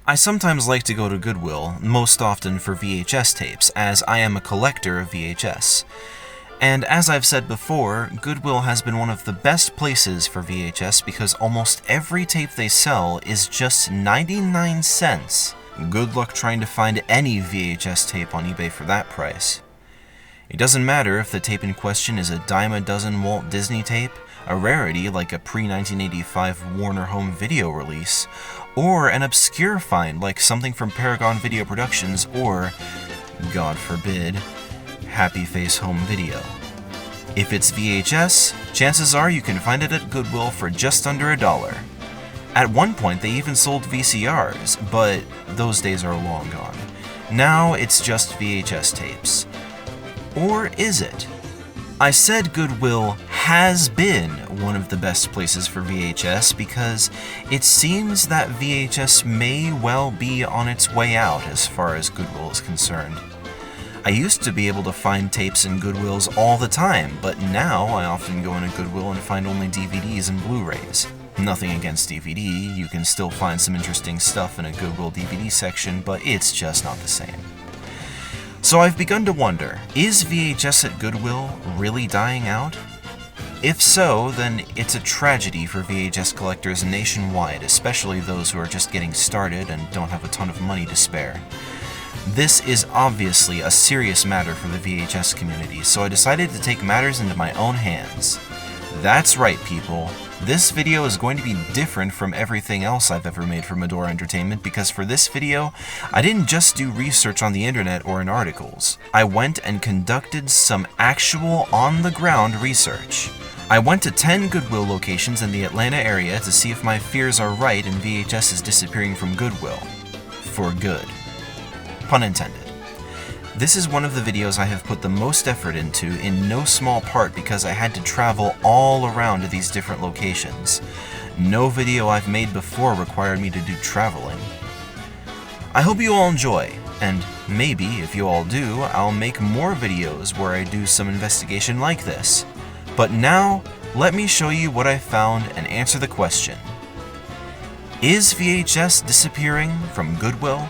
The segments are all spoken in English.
I sometimes like to go to Goodwill, most often for VHS tapes, as I am a collector of VHS. And as I've said before, Goodwill has been one of the best places for VHS because almost every tape they sell is just 99 cents. Good luck trying to find any VHS tape on eBay for that price. It doesn't matter if the tape in question is a dime a dozen Walt Disney tape, a rarity like a pre-1985 Warner Home Video release, or an obscure find like something from Paragon Video Productions or, God forbid, Happy Face Home Video. If it's VHS, chances are you can find it at Goodwill for just under $1. At one point they even sold VCRs, but those days are long gone. Now it's just VHS tapes. Or is it? I said Goodwill has been one of the best places for VHS because it seems that VHS may well be on its way out as far as Goodwill is concerned. I used to be able to find tapes in Goodwills all the time, but now I often go into Goodwill and find only DVDs and Blu-rays. Nothing against DVD, you can still find some interesting stuff in a Goodwill DVD section, but it's just not the same. So I've begun to wonder, is VHS at Goodwill really dying out? If so, then it's a tragedy for VHS collectors nationwide, especially those who are just getting started and don't have a ton of money to spare. This is obviously a serious matter for the VHS community, so I decided to take matters into my own hands. That's right, people. This video is going to be different from everything else I've ever made for Medora Entertainment because for this video, I didn't just do research on the internet or in articles. I went and conducted some actual on-the-ground research. I went to 10 Goodwill locations in the Atlanta area to see if my fears are right and VHS is disappearing from Goodwill. For good. Pun intended. This is one of the videos I have put the most effort into, in no small part because I had to travel all around to these different locations. No video I've made before required me to do traveling. I hope you all enjoy, and maybe, if you all do, I'll make more videos where I do some investigation like this. But now, let me show you what I found and answer the question. Is VHS disappearing from Goodwill?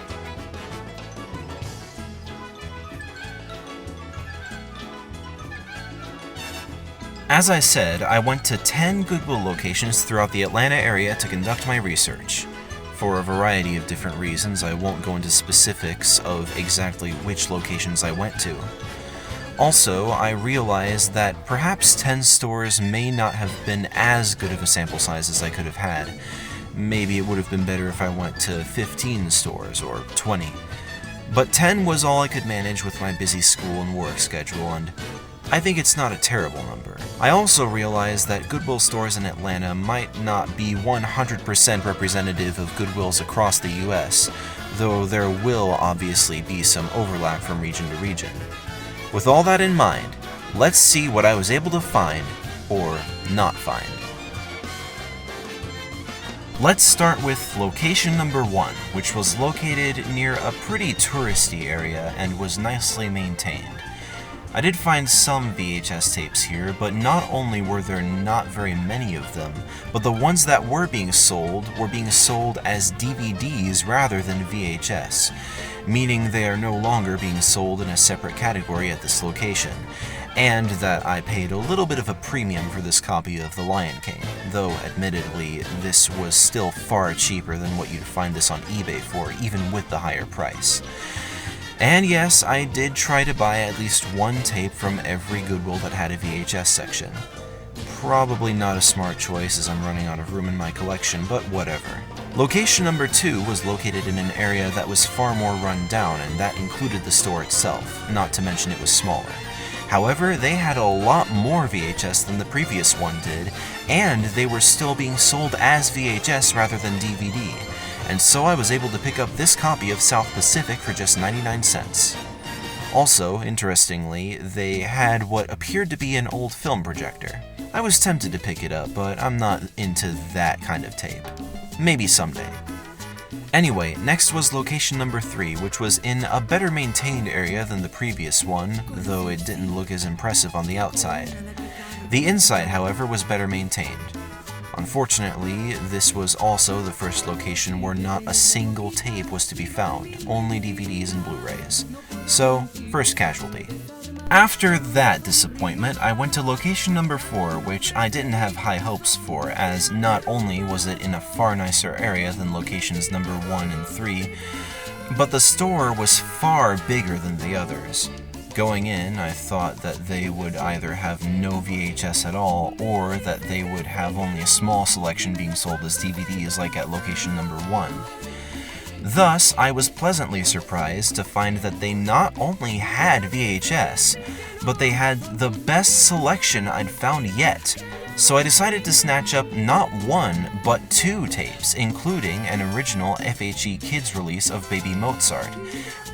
As I said, I went to 10 Goodwill locations throughout the Atlanta area to conduct my research. For a variety of different reasons, I won't go into specifics of exactly which locations I went to. Also, I realized that perhaps 10 stores may not have been as good of a sample size as I could have had. Maybe it would have been better if I went to 15 stores or 20. But 10 was all I could manage with my busy school and work schedule, and I think it's not a terrible number. I also realized that Goodwill stores in Atlanta might not be 100% representative of Goodwills across the US, though there will obviously be some overlap from region to region. With all that in mind, let's see what I was able to find, or not find. Let's start with location number 1, which was located near a pretty touristy area and was nicely maintained. I did find some VHS tapes here, but not only were there not very many of them, but the ones that were being sold as DVDs rather than VHS, meaning they are no longer being sold in a separate category at this location, and that I paid a little bit of a premium for this copy of The Lion King, though admittedly this was still far cheaper than what you'd find this on eBay for, even with the higher price. And yes, I did try to buy at least one tape from every Goodwill that had a VHS section. Probably not a smart choice as I'm running out of room in my collection, but whatever. Location number 2 was located in an area that was far more run down, and that included the store itself, not to mention it was smaller. However, they had a lot more VHS than the previous one did, and they were still being sold as VHS rather than DVD. And so I was able to pick up this copy of South Pacific for just 99 cents. Also, interestingly, they had what appeared to be an old film projector. I was tempted to pick it up, but I'm not into that kind of tape. Maybe someday. Anyway, next was location number 3, which was in a better maintained area than the previous one, though it didn't look as impressive on the outside. The inside, however, was better maintained. Unfortunately, this was also the first location where not a single tape was to be found, only DVDs and Blu-rays. So, first casualty. After that disappointment, I went to location number 4, which I didn't have high hopes for, as not only was it in a far nicer area than locations number 1 and 3, but the store was far bigger than the others. Going in, I thought that they would either have no VHS at all, or that they would have only a small selection being sold as DVDs like at location number 1. Thus, I was pleasantly surprised to find that they not only had VHS, but they had the best selection I'd found yet. So I decided to snatch up not 1, but 2 tapes, including an original FHE Kids release of Baby Mozart.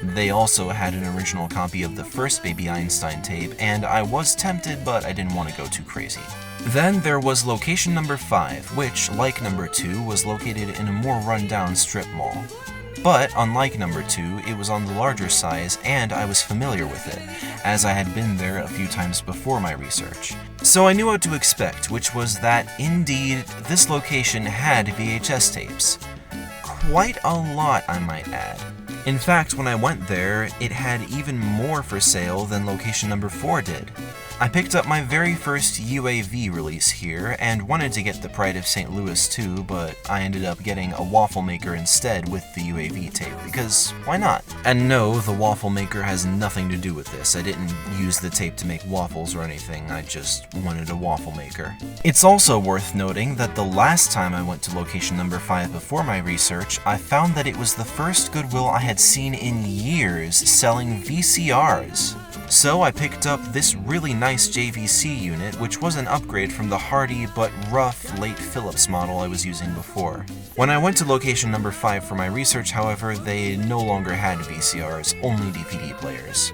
They also had an original copy of the first Baby Einstein tape, and I was tempted, but I didn't want to go too crazy. Then there was location number 5, which, like number 2, was located in a more run-down strip mall. But, unlike number 2, it was on the larger size, and I was familiar with it, as I had been there a few times before my research. So I knew what to expect, which was that, indeed, this location had VHS tapes. Quite a lot, I might add. In fact, when I went there, it had even more for sale than location number 4 did. I picked up my very first UAV release here, and wanted to get the Pride of St. Louis too, but I ended up getting a waffle maker instead with the UAV tape, because why not? And no, the waffle maker has nothing to do with this. I didn't use the tape to make waffles or anything, I just wanted a waffle maker. It's also worth noting that the last time I went to location number 5 before my research, I found that it was the first Goodwill I had seen in years selling VCRs. So I picked up this really nice JVC unit, which was an upgrade from the hardy but rough late Philips model I was using before. When I went to location number 5 for my research, however, they no longer had VCRs, only DVD players.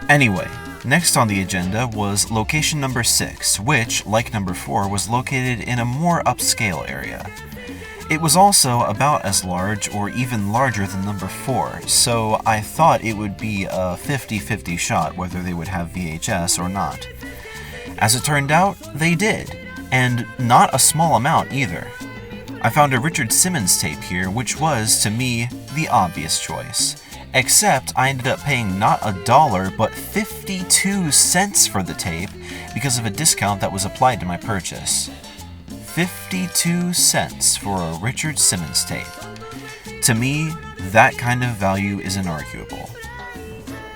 Anyway, next on the agenda was location number 6, which, like number 4, was located in a more upscale area. It was also about as large or even larger than number 4, so I thought it would be a 50-50 shot whether they would have VHS or not. As it turned out, they did, and not a small amount either. I found a Richard Simmons tape here, which was, to me, the obvious choice. Except I ended up paying not $1, but 52 cents for the tape because of a discount that was applied to my purchase. 52 cents for a Richard Simmons tape. To me, that kind of value is inarguable.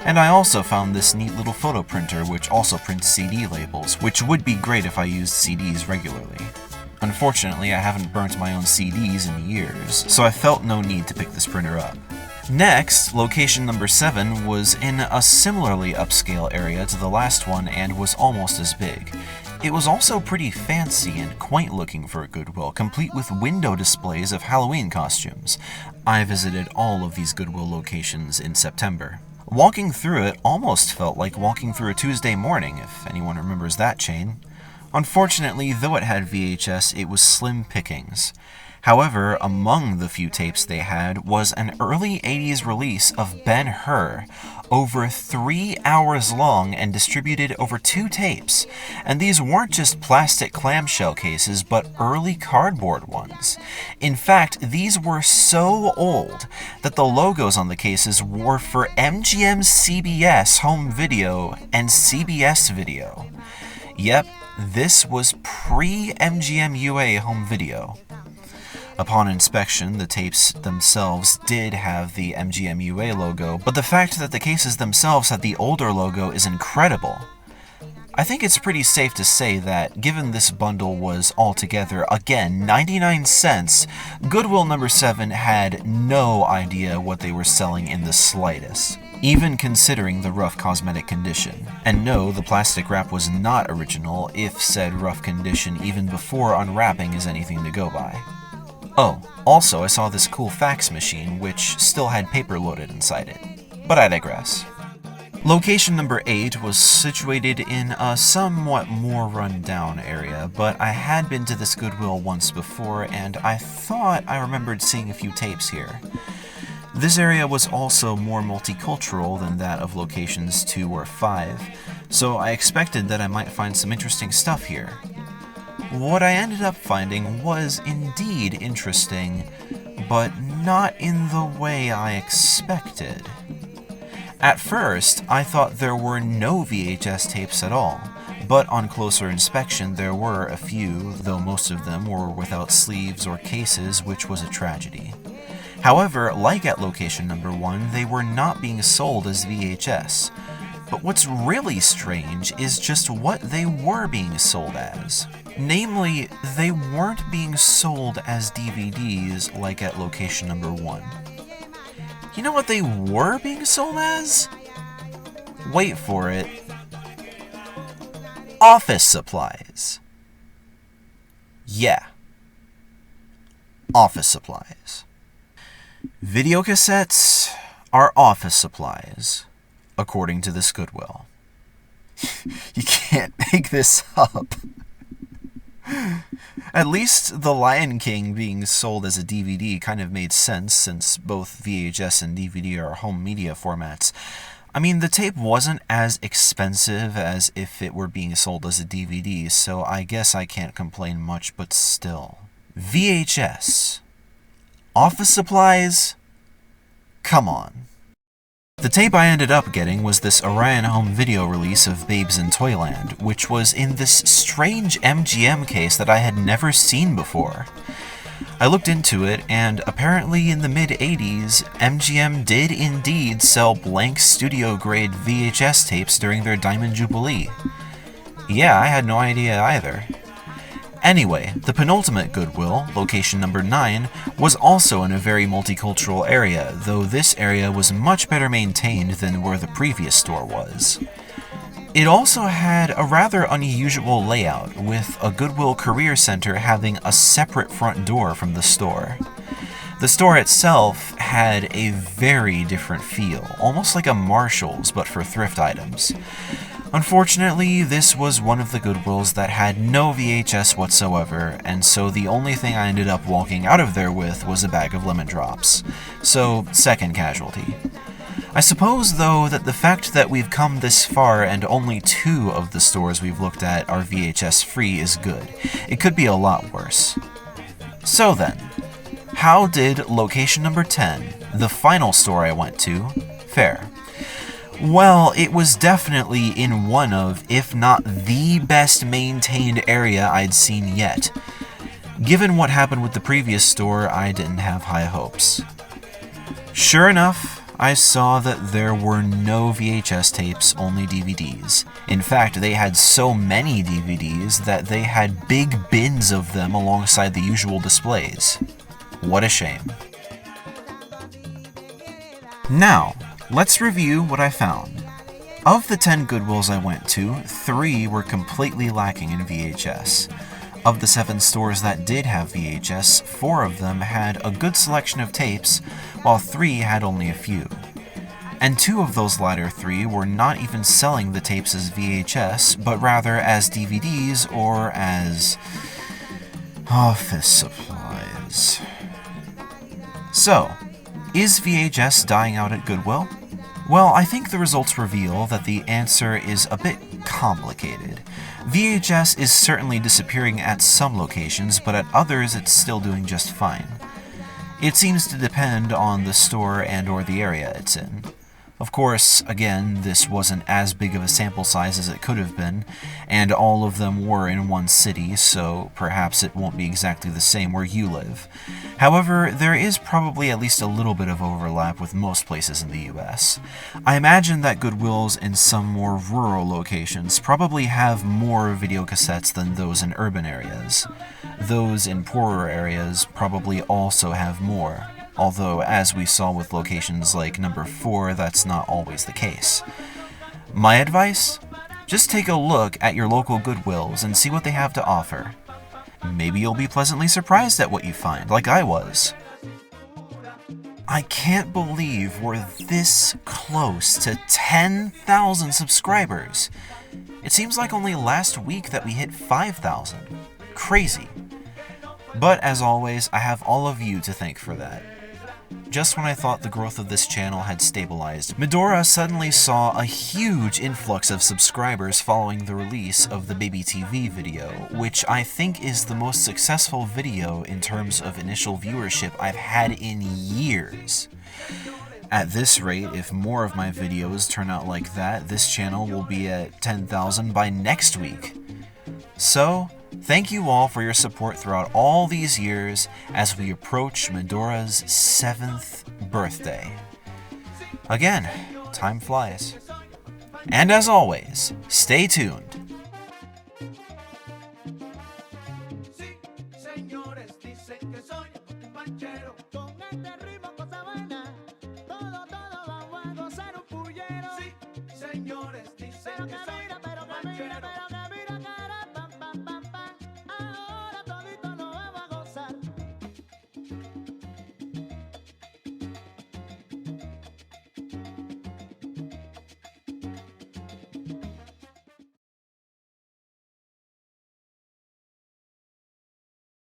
And I also found this neat little photo printer which also prints CD labels, which would be great if I used CDs regularly. Unfortunately, I haven't burnt my own CDs in years, so I felt no need to pick this printer up. Next, location number 7 was in a similarly upscale area to the last one and was almost as big. It was also pretty fancy and quaint looking for a Goodwill, complete with window displays of Halloween costumes. I visited all of these Goodwill locations in September. Walking through it almost felt like walking through a Tuesday morning, if anyone remembers that chain. Unfortunately, though it had VHS, it was slim pickings. However, among the few tapes they had was an early 80s release of Ben-Hur, over 3 hours long and distributed over 2 tapes. And these weren't just plastic clamshell cases, but early cardboard ones. In fact, these were so old that the logos on the cases were for MGM CBS Home Video and CBS Video. Yep, this was pre-MGM UA Home Video. Upon inspection, the tapes themselves did have the MGM UA logo, but the fact that the cases themselves had the older logo is incredible. I think it's pretty safe to say that, given this bundle was altogether, again, 99 cents, Goodwill number 7 had no idea what they were selling in the slightest, even considering the rough cosmetic condition. And no, the plastic wrap was not original, if said rough condition even before unwrapping is anything to go by. Oh, also I saw this cool fax machine which still had paper loaded inside it. But I digress. Location number 8 was situated in a somewhat more run-down area, but I had been to this Goodwill once before and I thought I remembered seeing a few tapes here. This area was also more multicultural than that of locations 2 or 5, so I expected that I might find some interesting stuff here. what I ended up finding was indeed interesting, but not in the way I expected. At first, I thought there were no VHS tapes at all, but on closer inspection there were a few, though most of them were without sleeves or cases, which was a tragedy. However, like at location number 1, they were not being sold as VHS. But what's really strange is just what they were being sold as. Namely, they weren't being sold as DVDs like at location number 1. You know what they were being sold as? Wait for it. Office supplies. Yeah. Office supplies. Video cassettes are office supplies, according to this Goodwill. You can't make this up. At least The Lion King being sold as a DVD kind of made sense, since both VHS and DVD are home media formats. I mean, the tape wasn't as expensive as if it were being sold as a DVD, so I guess I can't complain much, but still. VHS. Office supplies? Come on. The tape I ended up getting was this Orion Home Video release of Babes in Toyland, which was in this strange MGM case that I had never seen before. I looked into it, and apparently in the mid-80s, MGM did indeed sell blank studio-grade VHS tapes during their Diamond Jubilee. Yeah, I had no idea either. Anyway, the penultimate Goodwill, location number 9, was also in a very multicultural area, though this area was much better maintained than where the previous store was. It also had a rather unusual layout, with a Goodwill Career Center having a separate front door from the store. The store itself had a very different feel, almost like a Marshall's but for thrift items. Unfortunately, this was one of the Goodwills that had no VHS whatsoever, and so the only thing I ended up walking out of there with was a bag of lemon drops. So, second casualty. I suppose, though, that the fact that we've come this far and only 2 of the stores we've looked at are VHS free is good. It could be a lot worse. So then, how did location number 10, the final store I went to, fare? Well, it was definitely in one of, if not the best maintained area I'd seen yet. Given what happened with the previous store, I didn't have high hopes. Sure enough, I saw that there were no VHS tapes, only DVDs. In fact, they had so many DVDs that they had big bins of them alongside the usual displays. What a shame. Now, let's review what I found. Of the 10 Goodwills I went to, 3 were completely lacking in VHS. Of the 7 stores that did have VHS, 4 of them had a good selection of tapes, while 3 had only a few. And 2 of those latter 3 were not even selling the tapes as VHS, but rather as DVDs or as office supplies. So, is VHS dying out at Goodwill? Well, I think the results reveal that the answer is a bit complicated. VHS is certainly disappearing at some locations, but at others it's still doing just fine. It seems to depend on the store and/or the area it's in. Of course, again, this wasn't as big of a sample size as it could have been, and all of them were in one city, so perhaps it won't be exactly the same where you live. However, there is probably at least a little bit of overlap with most places in the US. I imagine that Goodwills in some more rural locations probably have more videocassettes than those in urban areas. Those in poorer areas probably also have more. Although, as we saw with locations like number 4, that's not always the case. My advice? Just take a look at your local Goodwills and see what they have to offer. Maybe you'll be pleasantly surprised at what you find, like I was. I can't believe we're this close to 10,000 subscribers. It seems like only last week that we hit 5,000. Crazy. But as always, I have all of you to thank for that. Just when I thought the growth of this channel had stabilized, Medora suddenly saw a huge influx of subscribers following the release of the Baby TV video, which I think is the most successful video in terms of initial viewership I've had in years. At this rate, if more of my videos turn out like that, this channel will be at 10,000 by next week. So, thank you all for your support throughout all these years as we approach Medora's 7th birthday. Again, time flies. And as always, stay tuned. Señores, dicen que soy un ranchero.